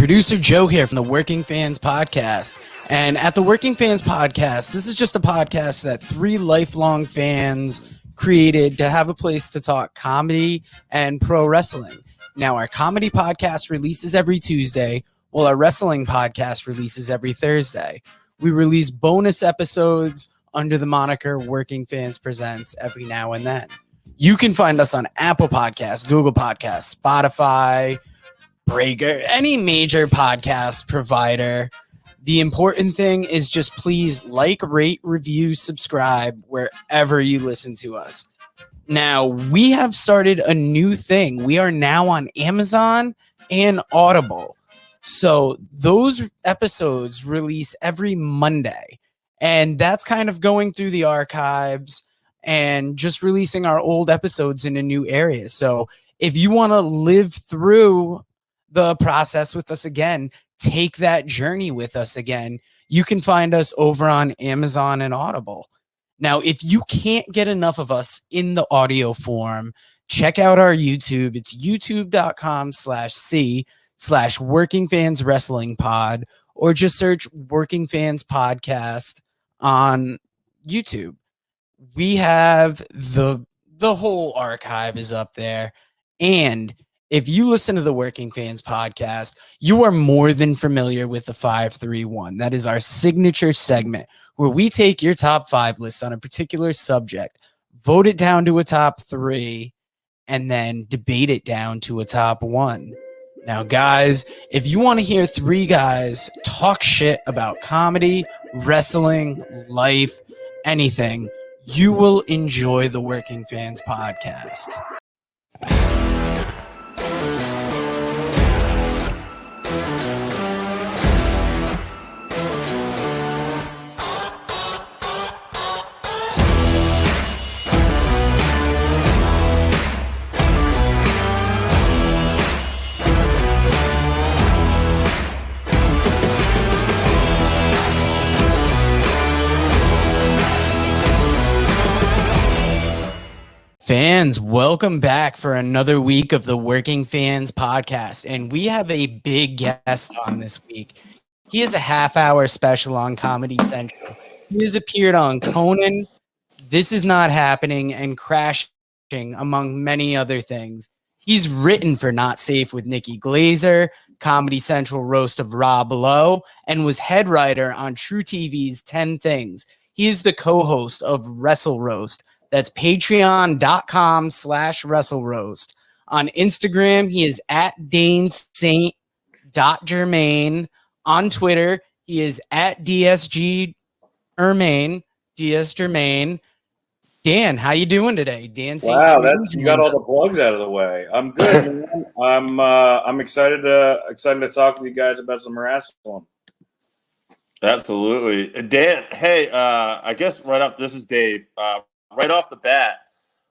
Producer Joe here from the Working Fans Podcast. And at the Working Fans Podcast, this is just a podcast that three lifelong fans created to have a place to talk comedy and pro wrestling. Now, our comedy podcast releases every Tuesday, while our wrestling podcast releases every Thursday. We release bonus episodes under the moniker Working Fans Presents every now and then. You can find us on Apple Podcasts, Google Podcasts, Spotify, Breaker, any major podcast provider. The important thing is just please like, rate, review, subscribe wherever you listen to us. Now, we have started a new thing. We are now on Amazon and Audible. So those episodes release every Monday. And that's kind of going through the archives and just releasing our old episodes into new areas. So if you want to live through the process with us again, take that journey with us again, you can find us over on Amazon and Audible. Now, if you can't get enough of us in the audio form, check out our YouTube. It's youtube.com/C/Working Fans Wrestling Pod, or just search Working Fans Podcast on YouTube. We have the whole archive is up there. And if you listen to the Working Fans Podcast, you are more than familiar with the 531. That is our signature segment where we take your top 5 lists on a particular subject, vote it down to a top 3, and then debate it down to a top 1. Now, guys, if you want to hear 3 guys talk shit about comedy, wrestling, life, anything, you will enjoy the Working Fans Podcast. Fans, welcome back for another week of the Working Fans Podcast. And we have a big guest on this week. He is a half-hour special on Comedy Central. He has appeared on Conan, This Is Not Happening, and Crashing, among many other things. He's written for Not Safe with Nikki Glazer, Comedy Central Roast of Rob Lowe, and was head writer on True TV's 10 Things. He is the co-host of Wrestle Roast. That's patreon.com/WrestleRoast. On Instagram, he is at DaneSaint.Germain. On Twitter, he is at DSG Germain. Dan, how you doing today? Dan Saint. Wow, you got all the plugs out of the way. I'm good, man. I'm excited to talk with you guys about some wrestling. Absolutely. Dan, hey, I guess this is Dave. Right off the bat,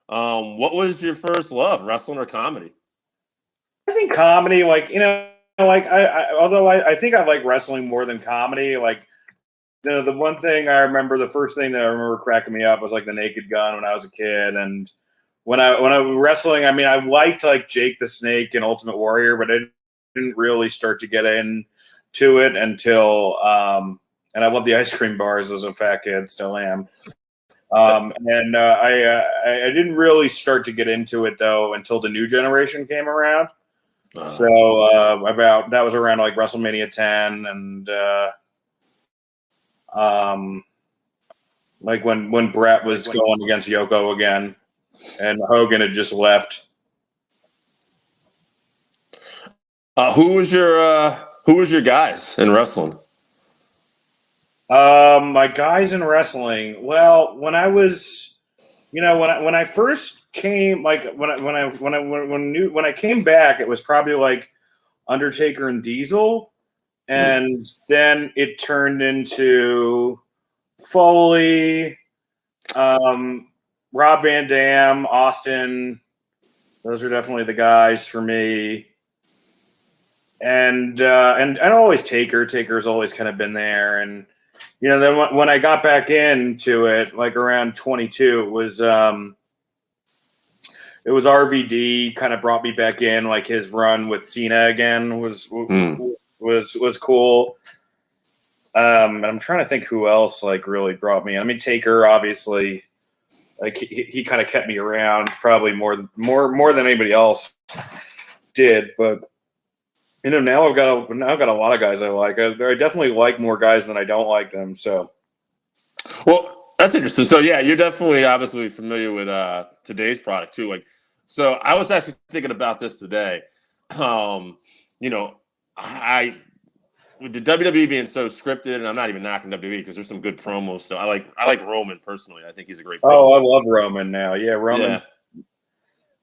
what was your first love, wrestling or comedy? I think comedy, I think I like wrestling more than comedy. The one thing I remember, the first thing that I remember cracking me up was like the Naked Gun when I was a kid. And when I was wrestling, I mean, I liked like Jake the Snake and Ultimate Warrior, but I didn't really start to get into it until, and I love the ice cream bars as a fat kid, still am. I didn't really start to get into it though until the new generation came around. So that was around like WrestleMania 10 and like when Brett was going against Yoko again and Hogan had just left. Who was your guys in wrestling? My guys in wrestling. Well, when I was, when I first came, like when I came back, it was probably like Undertaker and Diesel, and then it turned into Foley, Rob Van Dam, Austin. Those are definitely the guys for me. And always Taker. Taker's always kind of been there, and. Then when I got back into it, like around 22, it was RVD kind of brought me back in. Like his run with Cena again was was cool. And I'm trying to think who else like really brought me. I mean, Taker obviously, like he kind of kept me around probably more than anybody else did. But now I've got a lot of guys I like. I definitely like more guys than I don't like them. So, well, that's interesting. So yeah, you're definitely obviously familiar with today's product too. Like, so I was actually thinking about this today. I with the WWE being so scripted, and I'm not even knocking WWE because there's some good promos. So I like Roman personally. I think he's a great promo. Oh, I love Roman now. Yeah, Roman.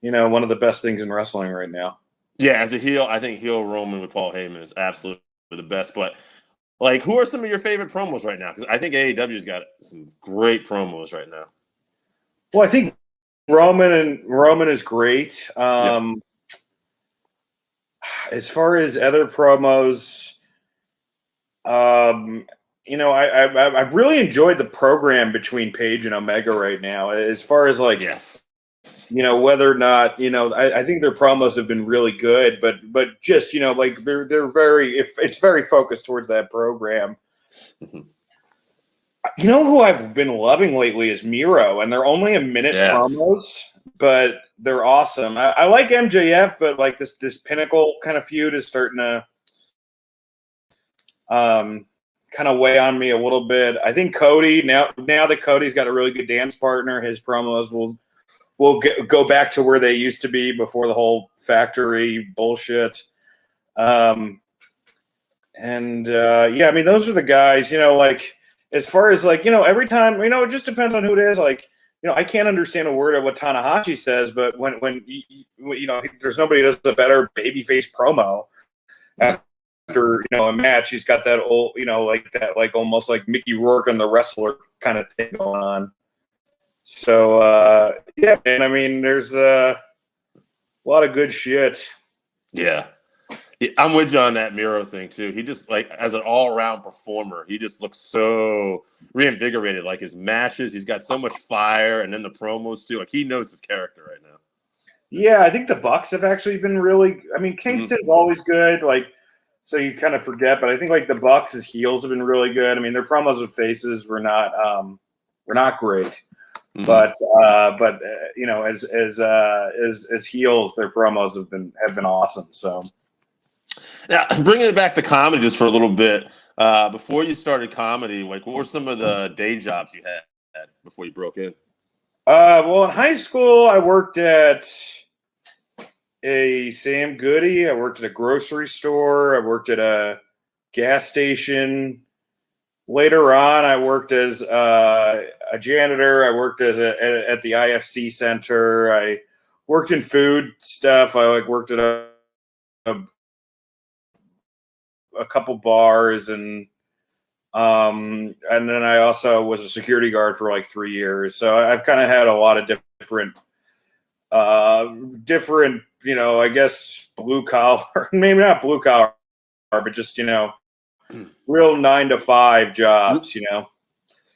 Yeah. One of the best things in wrestling right now. Yeah, as a heel, I think heel Roman with Paul Heyman is absolutely the best. But like, who are some of your favorite promos right now? Because I think AEW's got some great promos right now. Well, I think Roman is great. As far as other promos, I really enjoyed the program between Paige and Omega right now. As far as like, yes, whether or not, I think their promos have been really good, but just, like they're very, it's very focused towards that program. Mhm. You know who I've been loving lately is Miro, and they're only a minute promos, but they're awesome. I like MJF, but like this Pinnacle kind of feud is starting to kind of weigh on me a little bit. I think Cody, now that Cody's got a really good dance partner, his promos will go back to where they used to be before the whole factory bullshit. I mean, those are the guys, like, as far as like, every time, it just depends on who it is. Like, I can't understand a word of what Tanahashi says, but when there's nobody that does a better babyface promo after, a match, he's got that old, like that, like almost like Mickey Rourke and the Wrestler kind of thing going on. So, yeah, man, I mean, there's a lot of good shit. Yeah. I'm with you on that Miro thing too. He just, like, as an all-around performer, he just looks so reinvigorated. Like his matches, he's got so much fire, and then the promos too. Like he knows his character right now. Yeah, I think the Bucks have actually been really. I mean, Kingston's always good, like, so you kind of forget. But I think like the Bucks as heels have been really good. I mean, their promos with faces were not great, but as heels, their promos have been awesome. So. Now, bringing it back to comedy just for a little bit, before you started comedy, like what were some of the day jobs you had before you broke in? Well, in high school, I worked at a Sam Goody. I worked at a grocery store. I worked at a gas station. Later on, I worked as a janitor. I worked at the IFC center. I worked in food stuff. I worked at a couple bars, and then I also was a security guard for like 3 years. So I've kind of had a lot of different, I guess blue collar, maybe not blue collar, but just, real 9 to 5 jobs, A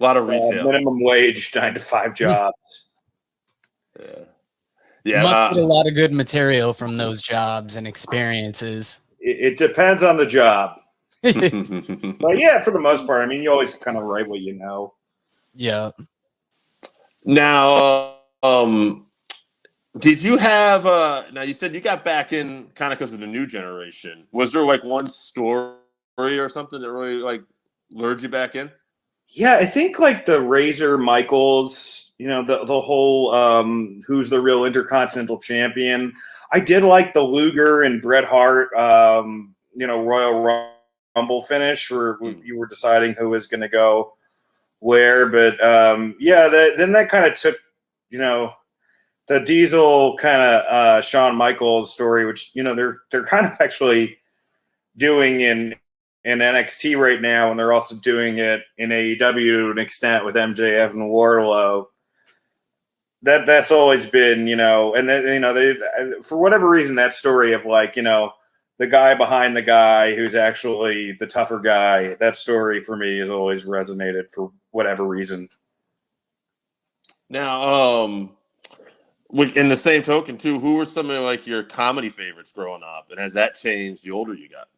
lot of retail. Minimum wage 9 to 5 jobs. Yeah. Must get a lot of good material from those jobs and experiences. It depends on the job. But yeah, for the most part, I mean, you always kind of write what you know. Yeah. Now, did you have now you said you got back in kind of because of the new generation. Was there like one story or something that really like lured you back in? Yeah, I think like the Razor Michaels, the whole who's the real Intercontinental Champion. I did like the Luger and Bret Hart Royal Rumble finish where you were deciding who was going to go where, but then that kind of took, the Diesel kind of Shawn Michaels story, which they're kind of actually doing in NXT right now, and they're also doing it in AEW to an extent with MJF and Wardlow. That's always been, and then they for whatever reason that story of like the guy behind the guy who's actually the tougher guy, that story for me has always resonated for whatever reason. Now, in the same token too, who were some of like your comedy favorites growing up, and has that changed the older you got?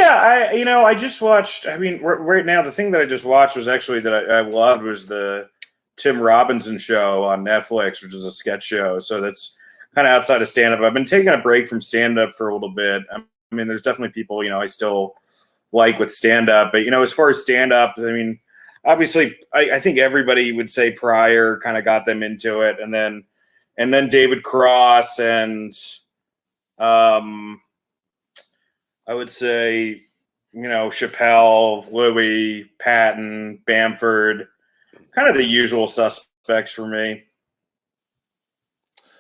Yeah, I just watched. I mean, right now the thing that I just watched was actually that I loved was the Tim Robinson show on Netflix, which is a sketch show. So that's kind of outside of stand up. I've been taking a break from stand up for a little bit. I mean, there's definitely people I still like with stand up, but as far as stand up, I mean, obviously, I think everybody would say Pryor kind of got them into it, and then David Cross and I would say, Chappelle, Louis, Patton, Bamford, kind of the usual suspects for me.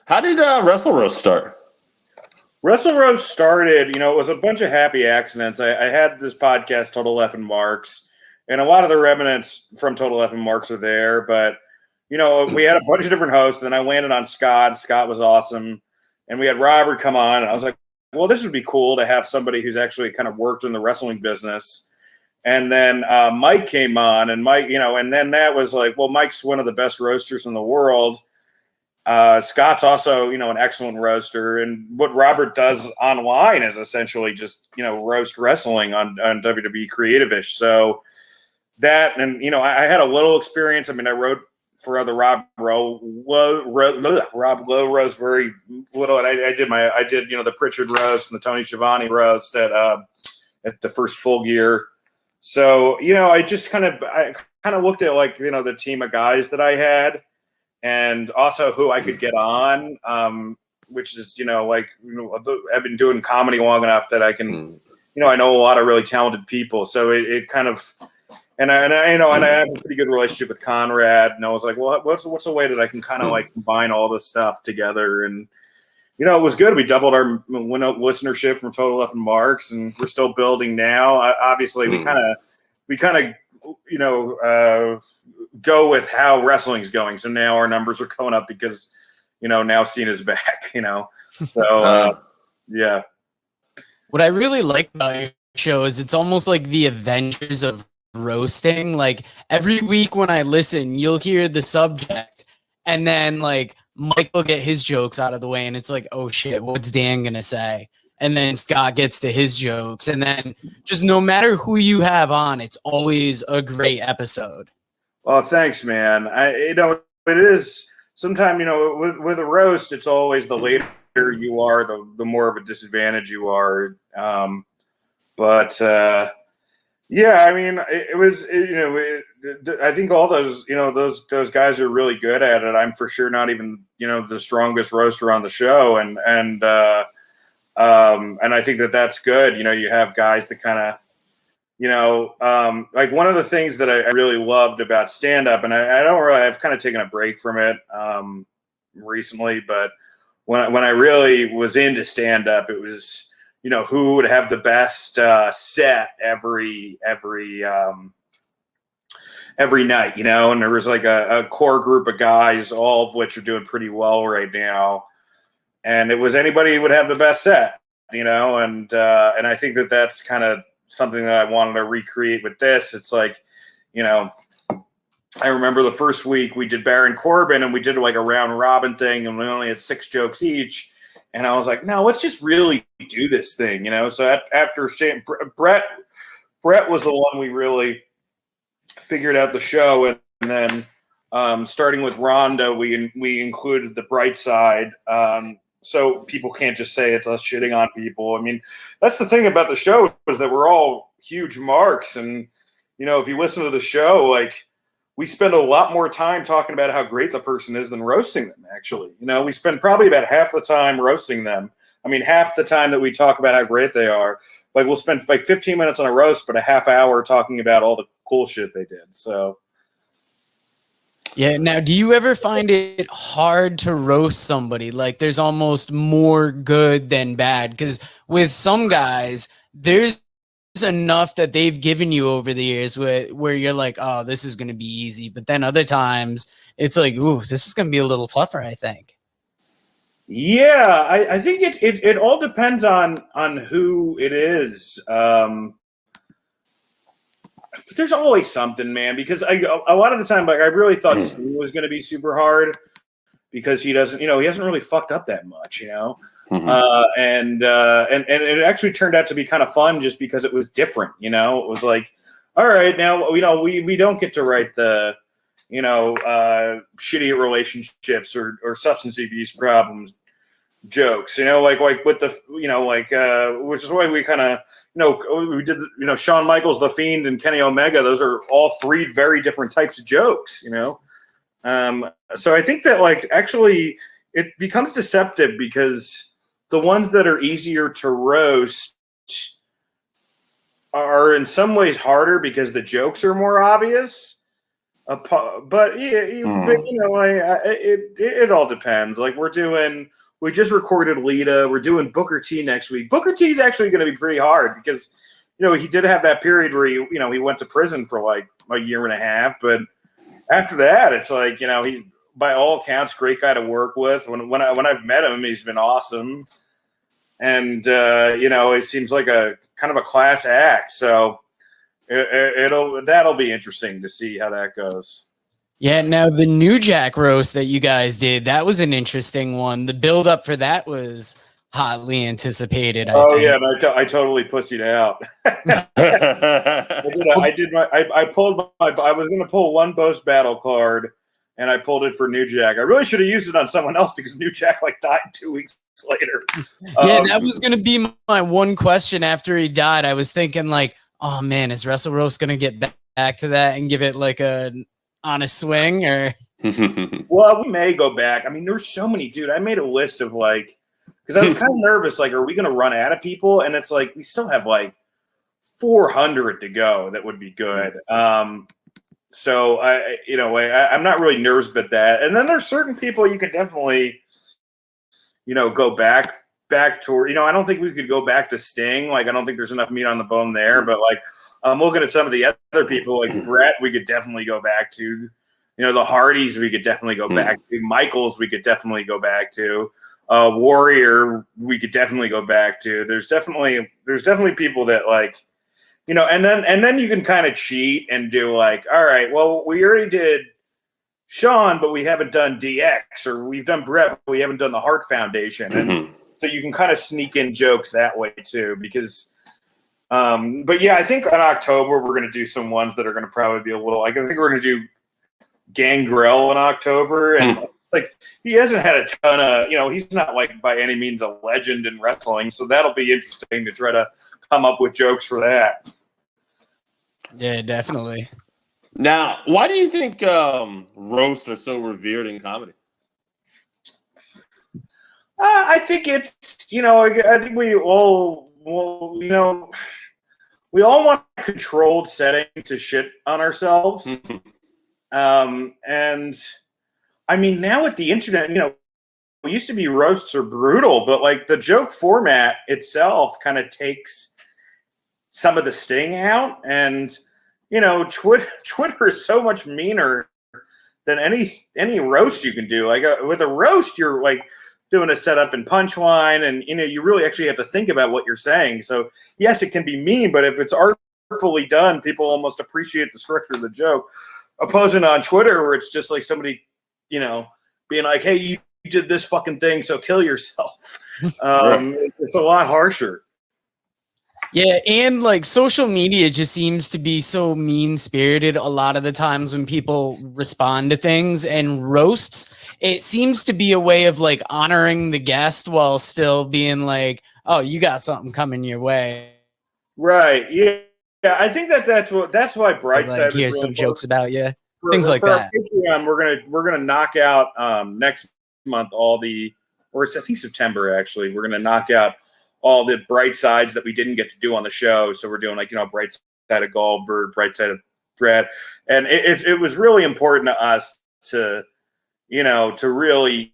How did Wrestle Roast start? Wrestle Roast started, it was a bunch of happy accidents. I had this podcast, Total F and Marks, and a lot of the remnants from Total F and Marks are there. But, we had a bunch of different hosts. And then I landed on Scott. Scott was awesome. And we had Robert come on. And I was like, well, this would be cool to have somebody who's actually kind of worked in the wrestling business. And then Mike came on. And Mike, and then that was like, well, Mike's one of the best roasters in the world. Scott's also, an excellent roaster. And what Robert does online is essentially just, roast wrestling on WWE Creative-ish. So that, and, I had a little experience. I mean, I wrote for the Rob Lowe roast very little. And I did the Pritchard roast and the Tony Schiavone roast at the first Full Gear. So, I just kind of looked at like, the team of guys that I had, and also who I could get on, which is, I've been doing comedy long enough that I can, I know a lot of really talented people. So it kind of, and I have a pretty good relationship with Conrad. And I was like, well, what's a way that I can kind of like combine all this stuff together? And, it was good. We doubled our listenership from Total F and Marks, and we're still building now. Obviously, we kind of, go with how wrestling's going. So now our numbers are going up because, now Cena's back, So, yeah. What I really like about your show is it's almost like the Avengers of roasting. Like every week when I listen, you'll hear the subject, and then like Mike will get his jokes out of the way, and it's like, oh shit, what's Dan gonna say? And then Scott gets to his jokes, and then just no matter who you have on, it's always a great episode. Well, thanks, man. It is sometimes, with a roast, it's always the later you are, the more of a disadvantage you are. Yeah, I mean, it was, I think all those, those guys are really good at it. I'm for sure not even, the strongest roaster on the show. And I think that that's good. You have guys that kind of, like one of the things that I really loved about stand-up, and I've kind of taken a break from it recently, but when I really was into stand-up, it was, who would have the best set every night, and there was like a core group of guys, all of which are doing pretty well right now. And it was anybody who would have the best set, and I think that that's kind of something that I wanted to recreate with this. It's like, I remember the first week we did Baron Corbin, and we did like a round robin thing, and we only had 6 jokes each. And I was like, no, let's just really do this thing, So after Shane, Brett was the one we really figured out the show, and then starting with Rhonda, we included the bright side, so people can't just say it's us shitting on people. I mean, that's the thing about the show is that we're all huge marks, and if you listen to the show, like, we spend a lot more time talking about how great the person is than roasting them, actually. We spend probably about half the time roasting them. I mean, half the time that we talk about how great they are. Like, we'll spend like 15 minutes on a roast, but a half hour talking about all the cool shit they did. So, yeah. Now, do you ever find it hard to roast somebody? Like, there's almost more good than bad? Because with some guys, there's enough that they've given you over the years where you're like, oh, this is going to be easy. But then other times it's like, ooh, this is going to be a little tougher, I think. Yeah, I think it all depends on who it is. There's always something, man, because a lot of the time, like, I really thought Steve was going to be super hard because he doesn't, he hasn't really fucked up that much, And it actually turned out to be kind of fun just because it was different. You know, it was like, all right, now we don't get to write the shitty relationships or substance abuse problems jokes, like with the which is why we kind of we did Shawn Michaels, The Fiend, and Kenny Omega. Those are all three very different types of jokes, so I think that actually it becomes deceptive because the ones that are easier to roast are in some ways harder because the jokes are more obvious. But it all depends. We just recorded Lita. We're doing Booker T next week. Booker T is actually going to be pretty hard because, he did have that period where he went to prison for like a year and a half. But after that, it's like, he's by all accounts great guy to work with. When I've met him, he's been awesome, and it seems like a kind of a class act. So that'll be interesting to see how that goes. Yeah, now the New Jack roast that you guys did, that was an interesting one. The build up for that was hotly anticipated. I think. Yeah, I totally pussied out. I was going to pull one Boast battle card, and I pulled it for New Jack. I really should have used it on someone else because New Jack died 2 weeks later. Yeah, that was going to be my one question after he died. I was thinking oh man, is Wrestle Roast going to get back to that and give it a honest swing, or? Well, we may go back. I mean, there's so many, dude. I made a list of because I was kind of nervous. Are we going to run out of people? And it's we still have 400 to go. That would be good. So I'm not really nervous about that. And then there's certain people you could definitely, go back toward. I don't think we could go back to Sting. I don't think there's enough meat on the bone there. But I'm looking at some of the other people Brett. We could definitely go back to. The Hardys we could definitely go back to. Michaels we could definitely go back to. Warrior we could definitely go back to. There's definitely people that and then you can kind of cheat and do all right, well, we already did Sean, but we haven't done DX, or we've done Brett, but we haven't done the Hart Foundation. And so you can kind of sneak in jokes that way too, because but yeah, I think in October we're going to do some ones that are going to probably be a little, I think we're going to do Gangrel in October, and he hasn't had a ton of, he's not by any means a legend in wrestling, so that'll be interesting to try to come up with jokes for that. Yeah, definitely. Now, why do you think roasts are so revered in comedy? I think it's, I think we all want a controlled setting to shit on ourselves. And I mean, now with the internet, it used to be roasts are brutal, but the joke format itself kind of takes some of the sting out. And, Twitter is so much meaner than any roast you can do. With a roast, you're doing a setup and punchline, and, you really actually have to think about what you're saying. So yes, it can be mean, but if it's artfully done, people almost appreciate the structure of the joke. Opposing on Twitter, where it's just somebody, being hey, you did this fucking thing, so kill yourself. It's a lot harsher. Yeah, and social media just seems to be so mean-spirited a lot of the times when people respond to things, and roasts, it seems to be a way of honoring the guest while still being oh, you got something coming your way. Right. Yeah. Yeah, I think that's why Brightside. Here's really some jokes about you, things like that. Patreon, we're gonna knock out next month I think September actually. We're gonna knock out all the bright sides that we didn't get to do on the show. So we're doing bright side of Goldberg, bright side of Brett, and it was really important to us to really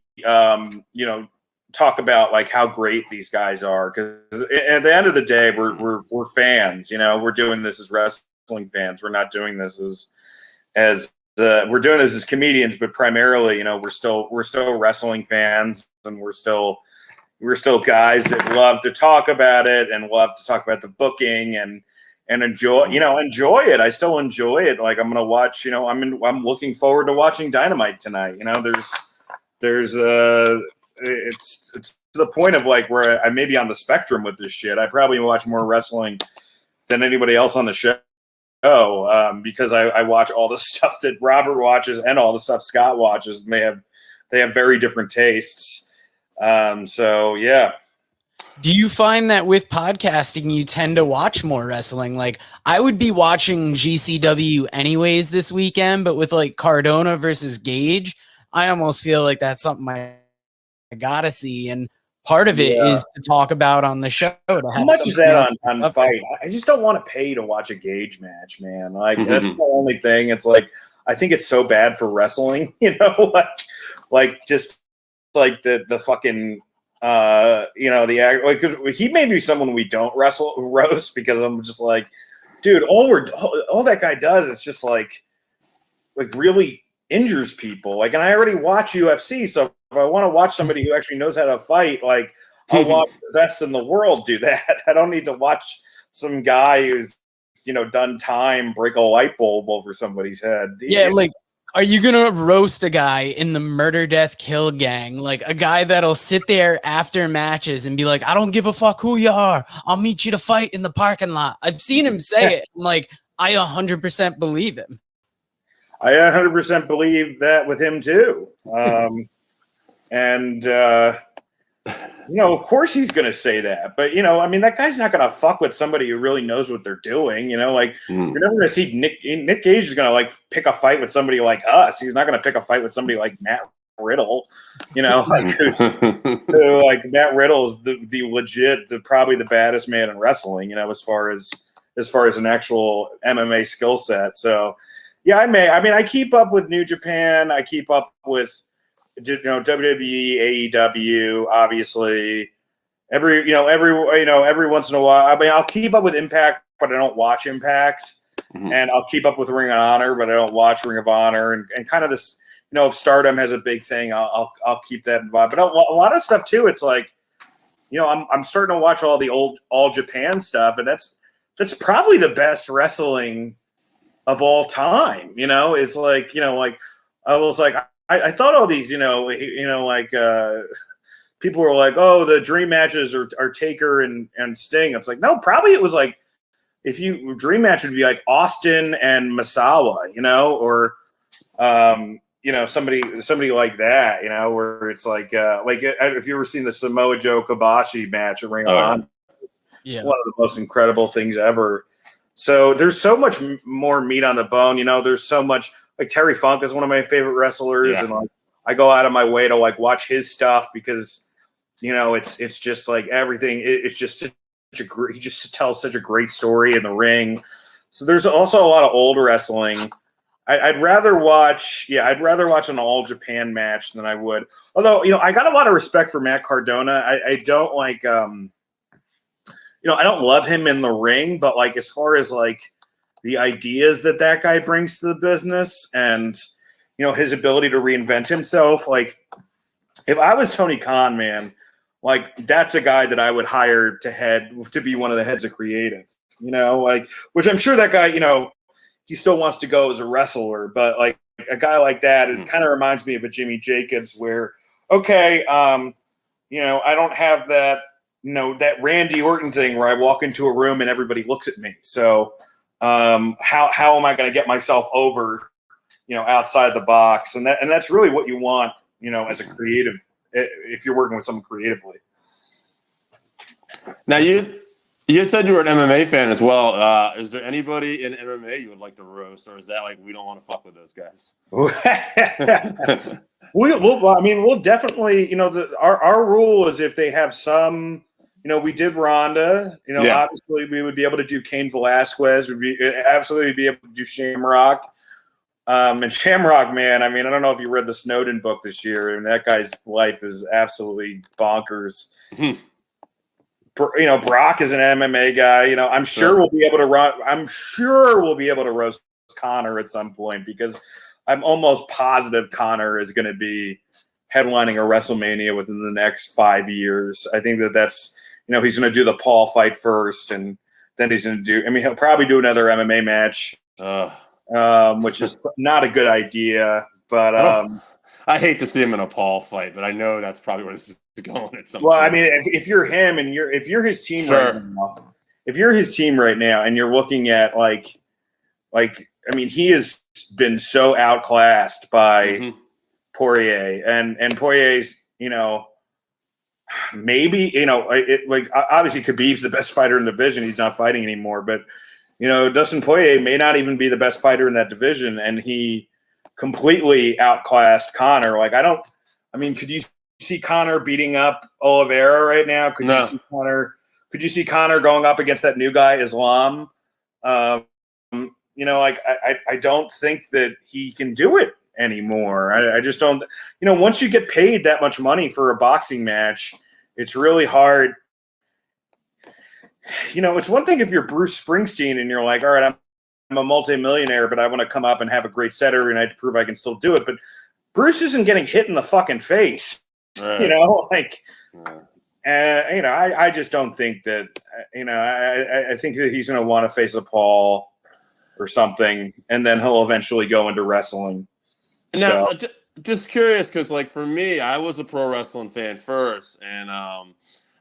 talk about how great these guys are, because at the end of the day we're fans. We're doing this as wrestling fans. We're not doing this as we're doing this as comedians, but primarily we're still wrestling fans, and we're still guys that love to talk about it and love to talk about the booking and enjoy it. I still enjoy it. I'm gonna watch. I'm looking forward to watching Dynamite tonight. There's it's to the point of like where I may be on the spectrum with this shit. I probably watch more wrestling than anybody else on the show. Because I watch all the stuff that Robert watches and all the stuff Scott watches. They have very different tastes. So yeah. Do you find that with podcasting, you tend to watch more wrestling? Like I would be watching GCW anyways this weekend, but with like Cardona versus Gage, I almost feel like that's something I gotta see. And part of it is to talk about on the show. To have how much is that on Fight? I just don't want to pay to watch a Gage match, man. Like that's the only thing. It's like I think it's so bad for wrestling, you know, like just like the fucking you know, the act. Like he may be someone we don't roast because I'm just like, dude, all that guy does is just like really injures people. Like, and I already watch UFC, so if I want to watch somebody who actually knows how to fight, like I'll watch the best in the world do that. I don't need to watch some guy who's, you know, done time break a light bulb over somebody's head. Yeah, like, are you gonna roast a guy in the Murder Death Kill gang, like a guy that'll sit there after matches and be like, "I don't give a fuck who you are. I'll meet you to fight in the parking lot." I've seen him say it. I'm like, I 100% believe him. I 100% believe that with him too. And you know, of course he's going to say that, but you know, I mean, that guy's not going to fuck with somebody who really knows what they're doing. You know, like you're never going to see Nick Gage is going to like pick a fight with somebody like us. He's not going to pick a fight with somebody like Matt Riddle. You know, like Matt Riddle is the legit, probably the baddest man in wrestling. You know, as far as an actual MMA skill set. So yeah, I keep up with New Japan. I keep up with, you know, WWE, AEW, obviously. Every once in a while. I mean, I'll keep up with Impact, but I don't watch Impact. And I'll keep up with Ring of Honor, but I don't watch Ring of Honor. And kind of this, you know, if Stardom has a big thing, I'll keep that involved. But a lot of stuff too. It's like, you know, I'm starting to watch all the old All Japan stuff, and that's probably the best wrestling of all time. You know, it's like, you know, like I was like. I thought all these, you know, like people were like, oh, the dream matches are Taker and Sting. It's like, no, probably it was like, dream match would be like Austin and Misawa, you know, or you know, somebody like that, you know, where it's like if you ever seen the Samoa Joe Kobashi match at Ring of Honor, one of the most incredible things ever. So there's so much more meat on the bone, you know. There's so much. Like Terry Funk is one of my favorite wrestlers, and like I go out of my way to like watch his stuff because, you know, it's just like everything. It's just he just tells such a great story in the ring. So there's also a lot of old wrestling. I'd rather watch an All Japan match than I would. Although, you know, I got a lot of respect for Matt Cardona. I don't like you know, I don't love him in the ring, but like as far as like the ideas that guy brings to the business and, you know, his ability to reinvent himself. Like if I was Tony Khan, man, like that's a guy that I would hire to be one of the heads of creative, you know, like, which I'm sure that guy, you know, he still wants to go as a wrestler, but like a guy like that, it kind of reminds me of a Jimmy Jacobs where, okay, you know, I don't have that, you know, that Randy Orton thing where I walk into a room and everybody looks at me. So, how am I going to get myself over, you know, outside the box? And that's really what you want, you know, as a creative, if you're working with someone creatively. Now you had said you were an MMA fan as well. Is there anybody in MMA you would like to roast, or is that like we don't want to fuck with those guys? We'll definitely, you know, our rule is if they have some. You know, we did Ronda. You know, obviously we would be able to do Cain Velasquez. We'd absolutely be able to do Shamrock. And Shamrock, man, I mean, I don't know if you read the Snowden book this year, and that guy's life is absolutely bonkers. You know, Brock is an MMA guy. You know, I'm sure we'll be able to roast Connor at some point because I'm almost positive Connor is going to be headlining a WrestleMania within the next 5 years. I think that's. You know, he's going to do the Paul fight first, and then he's going to do – I mean, he'll probably do another MMA match, which is not a good idea. But I hate to see him in a Paul fight, but I know that's probably where this is going at some Well, point. I mean, if you're him and if you're his team Sure. right now, if you're his team right now, and you're looking at like, I mean, he has been so outclassed by Poirier, and Poirier's, maybe, like obviously Khabib's the best fighter in the division. He's not fighting anymore, but Dustin Poirier may not even be the best fighter in that division, and he completely outclassed Conor. Like, could you see Conor beating up Oliveira right now? Could you see Conor going up against that new guy, Islam? I don't think that he can do it anymore. I just don't. Once you get paid that much money for a boxing match, it's really hard. It's one thing if you're Bruce Springsteen and you're like, all right, I'm a multimillionaire, but I want to come up and have a great set every night to prove I can still do it. But Bruce isn't getting hit in the fucking face, Right. I just don't think that, I think that he's going to want to face a Paul or something, and then he'll eventually go into wrestling. Now, just curious, because like for me, I was a pro wrestling fan first, and I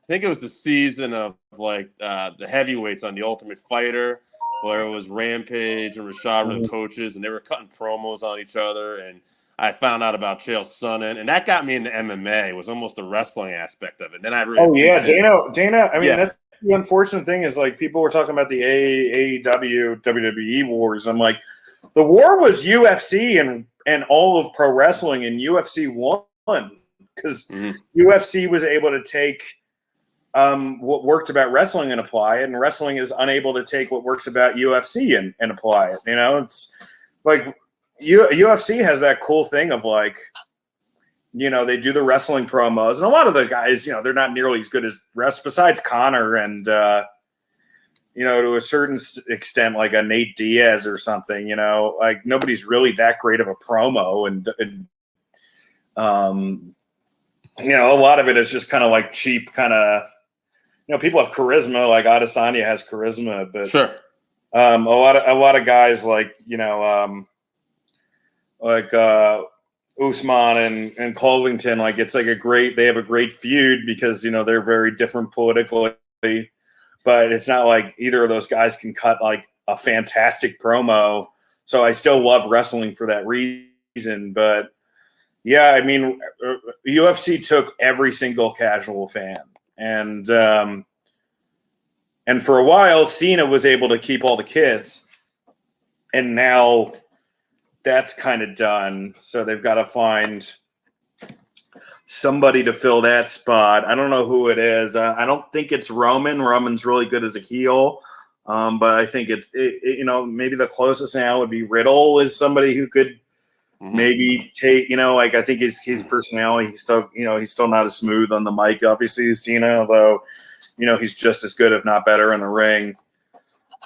think it was the season of like the heavyweights on The Ultimate Fighter, where it was Rampage and Rashad were the coaches, and they were cutting promos on each other, and I found out about Chael Sonnen, and that got me into MMA. It was almost the wrestling aspect of it. And then I really Dana. I mean, that's the unfortunate thing is like people were talking about the AEW WWE wars. I'm like, the war was UFC and all of pro wrestling, and UFC won because UFC was able to take what worked about wrestling and apply it, and wrestling is unable to take what works about UFC and apply it. It's like UFC has that cool thing of like, they do the wrestling promos, and a lot of the guys, they're not nearly as good as rest besides Conor and, to a certain extent, like a Nate Diaz or something, like nobody's really that great of a promo. And a lot of it is just kind of like cheap kind of, people have charisma, like Adesanya has charisma, but sure. A lot of guys like, Usman and Covington, like it's like they have a great feud because, they're very different politically, but it's not like either of those guys can cut like a fantastic promo. So I still love wrestling for that reason. But yeah, I mean, UFC took every single casual fan, and for a while, Cena was able to keep all the kids, and now that's kind of done. So they've got to find somebody to fill that spot. I don't know who it is. I don't think it's Roman. Roman's really good as a heel. But I think it's maybe the closest now would be Riddle is somebody who could maybe take, like I think his personality, he's still not as smooth on the mic, obviously, as Cena, although, he's just as good, if not better, in the ring.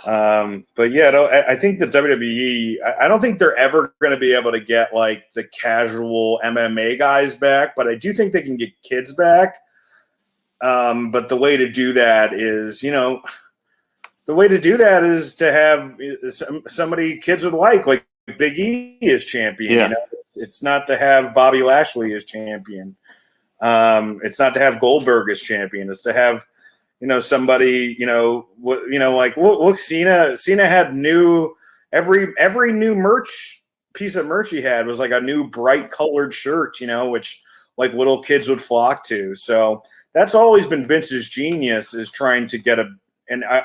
But yeah, I think the WWE, I don't think they're ever going to be able to get like the casual MMA guys back, but I do think they can get kids back. But the way to do that is, to have somebody kids would like Big E as champion. Yeah. It's not to have Bobby Lashley as champion. It's not to have Goldberg as champion. It's to have, somebody, look, Cena had every new piece of merch he had was like a new bright colored shirt, which like little kids would flock to. So that's always been Vince's genius, is trying to get an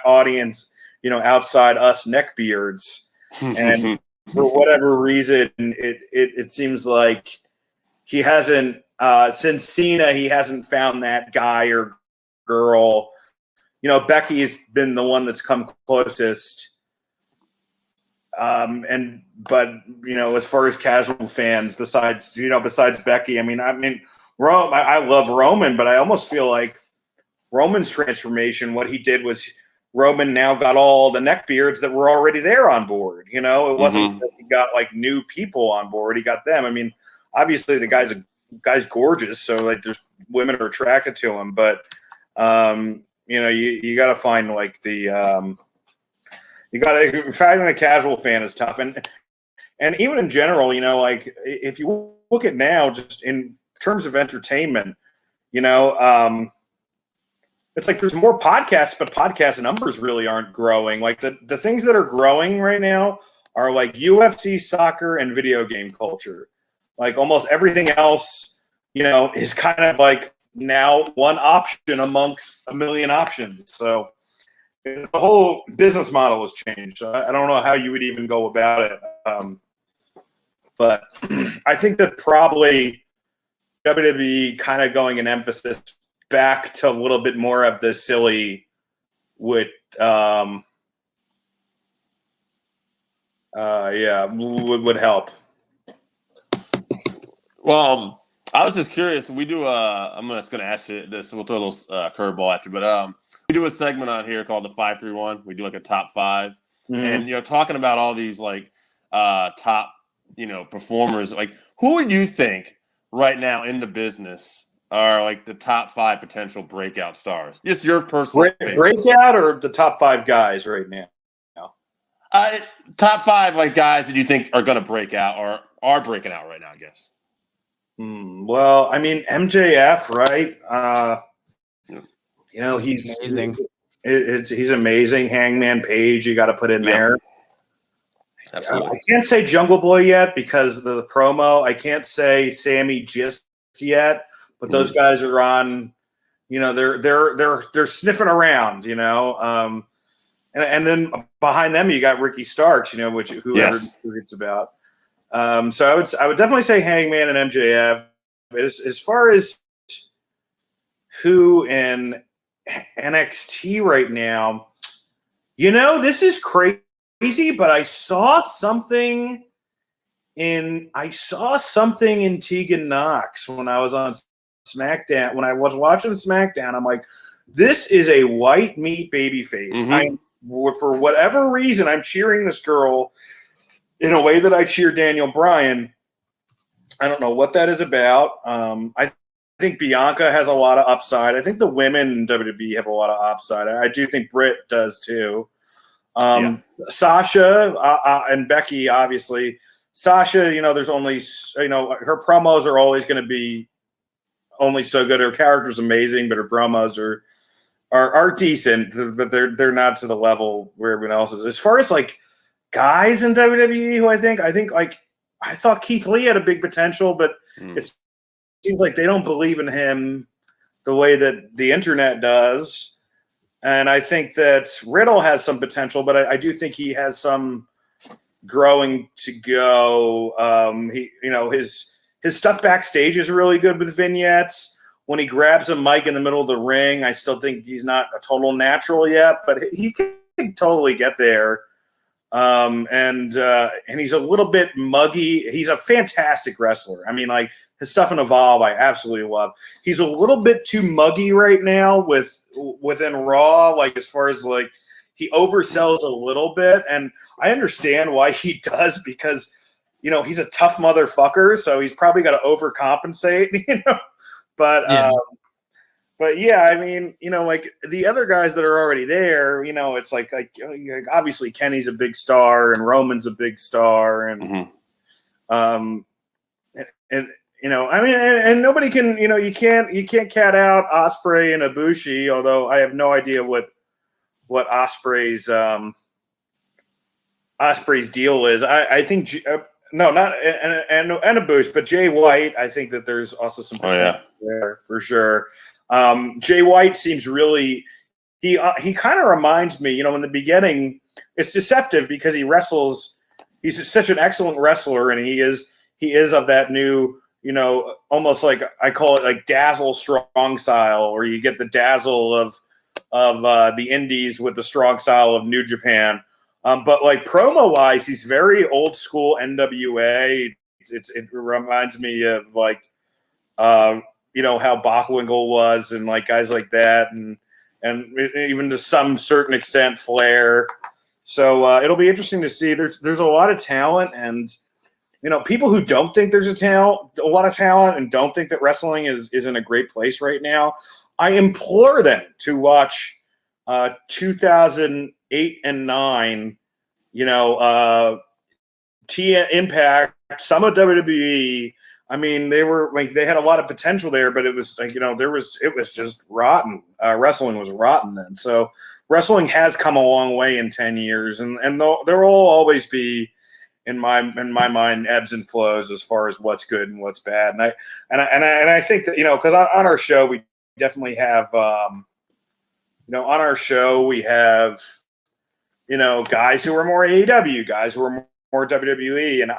audience, outside us neckbeards. And for whatever reason, it seems like he hasn't, since Cena, he hasn't found that guy or girl. Becky's been the one that's come closest. But as far as casual fans, besides Becky, I mean, Rome, I love Roman, but I almost feel like Roman's transformation, what he did was Roman now got all the neckbeards that were already there on board. It wasn't that he got like new people on board. He got them. I mean, obviously the guy's gorgeous, so like there's women are attracted to him, but you got to find like finding the casual fan is tough, and even in general, like if you look at now, just in terms of entertainment, it's like there's more podcasts, but podcast numbers really aren't growing. Like the things that are growing right now are like UFC, soccer, and video game culture. Like almost everything else, is kind of like now one option amongst a million options. So the whole business model has changed. So I don't know how you would even go about it. But I think that probably WWE kind of going an emphasis back to a little bit more of the silly would help. Well, I was just curious. We do. I'm just going to ask you this. We'll throw a little curveball at you, but we do a segment on here called the 5-3-1. We do like a top five, and talking about all these like top performers. Like, who would you think right now in the business are like the top 5 potential breakout stars? Just your personal breakout, or the top 5 guys right now? Top 5 like guys that you think are going to break out or are breaking out right now, I guess. Well, I mean, MJF, right? He's amazing. He's amazing. Hangman Page, you got to put in there. Absolutely. I can't say Jungle Boy yet because of the promo. I can't say Sammy just yet, but those guys are on. They're sniffing around. And then behind them you got Ricky Starks. Which whoever it's about. So I would definitely say Hangman and MJF. As far as who in NXT right now, this is crazy, but I saw something in Tegan Knox when I was on SmackDown. When I was watching SmackDown, I'm like, this is a white meat babyface. For whatever reason, I'm cheering this girl in a way that I cheer Daniel Bryan. I don't know what that is about. I think Bianca has a lot of upside. I think the women in WWE have a lot of upside. I do think Britt does too. Sasha and Becky, obviously. Sasha, there's only, her promos are always going to be only so good. Her character's amazing, but her promos are decent, but they're not to the level where everyone else is. As far as like guys in WWE who I think like I thought Keith Lee had a big potential, but it seems like they don't believe in him the way that the internet does. And I think that Riddle has some potential, but I do think he has some growing to go. His stuff backstage is really good with vignettes. When he grabs a mic in the middle of the ring, I still think he's not a total natural yet, but he can totally get there. And he's a little bit muggy. He's a fantastic wrestler. I mean, like his stuff in Evolve, I absolutely love. He's a little bit too muggy right now within Raw, like as far as like he oversells a little bit, and I understand why he does because he's a tough motherfucker, so he's probably got to overcompensate, But yeah, I mean, like the other guys that are already there, it's like obviously Kenny's a big star and Roman's a big star, and and nobody can, you can't cat out Ospreay and Ibushi, although I have no idea what Ospreay's deal is. I think not and Ibushi, but Jay White. I think that there's also some potential there for sure. Jay White seems really he kind of reminds me, in the beginning, it's deceptive because he wrestles. He's such an excellent wrestler, and he is of that new, almost like I call it like dazzle strong style, where you get the dazzle of the indies with the strong style of New Japan. But like promo wise, he's very old school NWA. It reminds me of like how Bockwinkel was, and like guys like that, and even to some certain extent Flair. So it'll be interesting to see. There's a lot of talent, and people who don't think there's a lot of talent, and don't think that wrestling is in a great place right now, I implore them to watch 2008 and 9. Impact, some of WWE. I mean, they were like they had a lot of potential there, but it was like it was just rotten. Wrestling was rotten then. So wrestling has come a long way in 10 years, and there will always be in my mind ebbs and flows as far as what's good and what's bad. And I think that because on our show we definitely have on our show we have guys who are more AEW, guys who are more WWE, and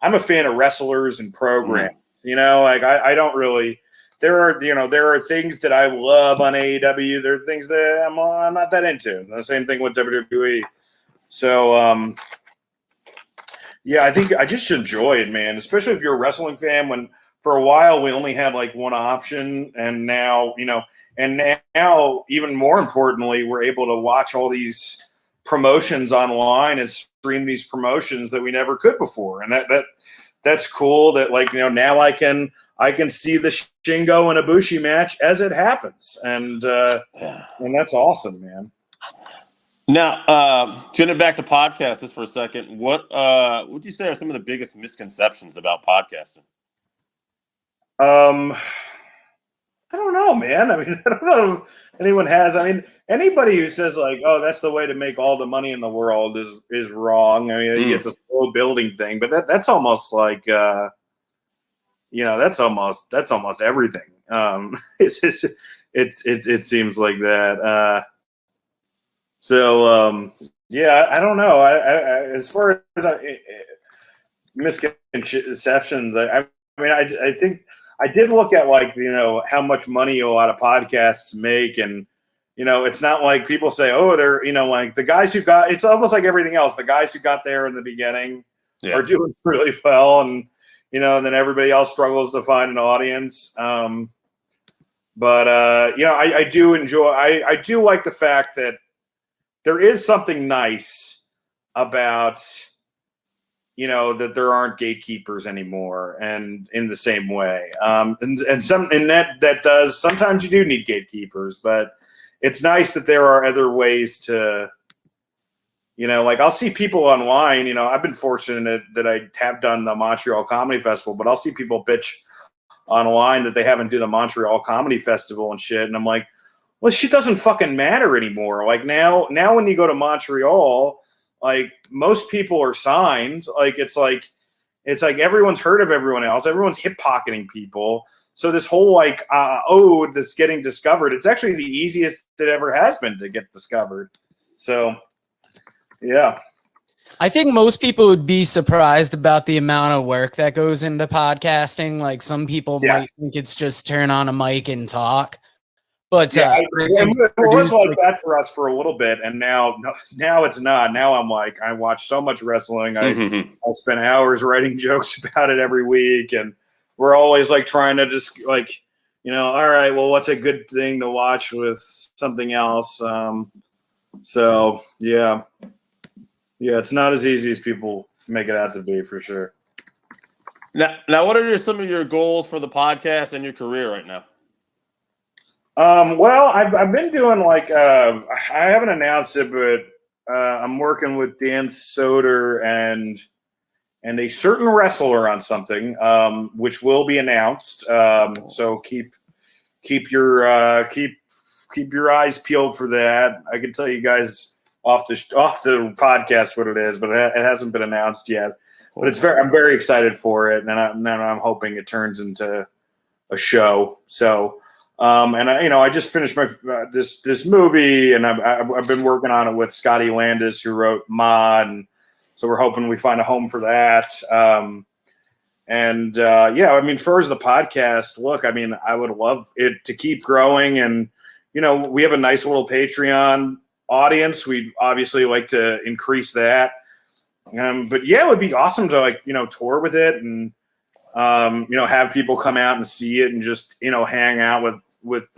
I'm a fan of wrestlers and programs. I don't really. There are things that I love on AEW. There are things that I'm not that into. The same thing with WWE. So yeah, I think I just enjoy it, man. Especially if you're a wrestling fan. When for a while we only had like one option, and now even more importantly, we're able to watch all these promotions online and stream these promotions that we never could before, and that's cool. That now I can see the Shingo and Ibushi match as it happens, and that's awesome, man. Now, turning back to podcasts just for a second, what would you say are some of the biggest misconceptions about podcasting? I don't know, man. I mean, I don't know if anyone has. I mean, anybody who says like, "Oh, that's the way to make all the money in the world," is wrong. I mean, it's a slow building thing, but that's almost like, that's almost everything. It seems like that. Yeah, I don't know. I as far as misconceptions, I mean, I think. I did look at how much money a lot of podcasts make, and it's not like people say, oh, they're like the guys who got. It's almost like everything else. The guys who got there in the beginning are doing really well, and then everybody else struggles to find an audience. But I do enjoy. I do like the fact that there is something nice about. That there aren't gatekeepers anymore, and in the same way, that does sometimes you do need gatekeepers, but it's nice that there are other ways to, like I'll see people online. I've been fortunate that I have done the Montreal Comedy Festival, but I'll see people bitch online that they haven't done the Montreal Comedy Festival and shit, and I'm like, well, shit doesn't fucking matter anymore. Like now when you go to Montreal. Like most people are signed. Like it's like everyone's heard of everyone else. Everyone's hip pocketing people. So this whole this getting discovered. It's actually the easiest it ever has been to get discovered. So, yeah. I think most people would be surprised about the amount of work that goes into podcasting. Like some people might think it's just turn on a mic and talk. But it was like that for us for a little bit, and now it's not. Now I'm like, I watch so much wrestling. I spend hours writing jokes about it every week, and we're always like trying to just all right, well, what's a good thing to watch with something else? So yeah, it's not as easy as people make it out to be, for sure. Now, what are some of your goals for the podcast and your career right now? Well, I've been doing I haven't announced it, but I'm working with Dan Soder and a certain wrestler on something, which will be announced. So keep your eyes peeled for that. I can tell you guys off the podcast what it is, but it hasn't been announced yet. But I'm very excited for it, and I'm hoping it turns into a show. So. I just finished my this movie, and I've been working on it with Scotty Landis, who wrote Ma, and so we're hoping we find a home for that. I mean, for the podcast, look, I mean, I would love it to keep growing, and we have a nice little Patreon audience. We'd obviously like to increase that, but yeah, it would be awesome to tour with it and have people come out and see it and just hang out with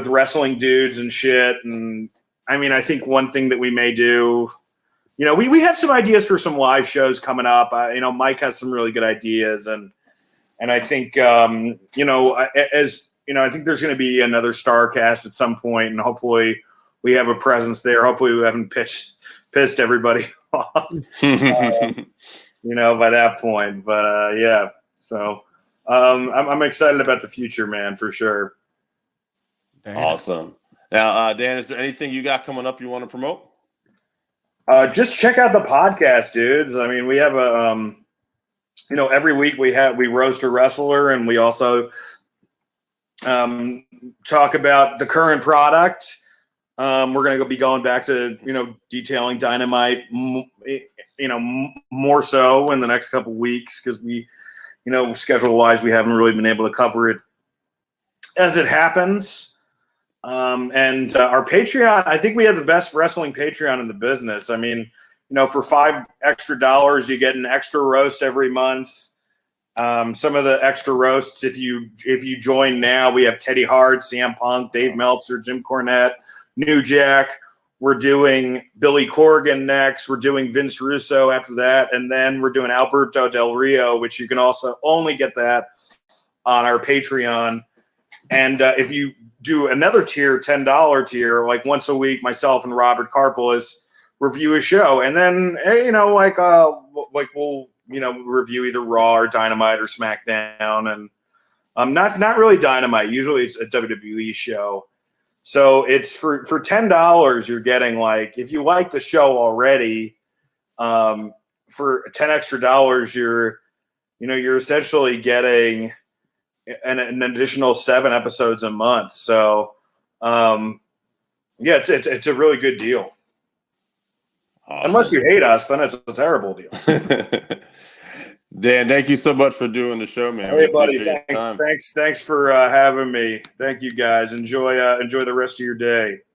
wrestling dudes and shit. And I mean, I think one thing that we may do, we have some ideas for some live shows coming up. Mike has some really good ideas, and I think I think there's going to be another Starcast at some point, and hopefully we have a presence there. Hopefully we haven't pissed everybody off. by that point. But yeah, so I'm excited about the future, man, for sure. Very nice. Awesome. Now, Dan, is there anything you got coming up you want to promote? Just check out the podcast, dudes. I mean, we have a every week we roast a wrestler, and we also talk about the current product. We're going to be going back to detailing Dynamite, more so in the next couple weeks, because we, schedule wise, we haven't really been able to cover it as it happens. And our Patreon, I think we have the best wrestling Patreon in the business. I mean, for $5 extra, you get an extra roast every month. Some of the extra roasts, if you join now, we have Teddy Hart, CM Punk, Dave Meltzer, Jim Cornette, New Jack. We're doing Billy Corgan next. We're doing Vince Russo after that. And then we're doing Alberto Del Rio, which you can also only get that on our Patreon. And if you do another tier, $10 tier, like once a week, myself and Robert Karpolis review a show. And then, we'll, review either Raw or Dynamite or SmackDown. And not really Dynamite. Usually it's a WWE show. So it's for $10, you're getting, like, if you like the show already, for $10 extra, you're essentially getting an additional 7 episodes a month. So, it's a really good deal. Awesome. Unless you hate us, then it's a terrible deal. Dan, thank you so much for doing the show, man. Hey, buddy, thanks for having me. Thank you, guys. Enjoy the rest of your day.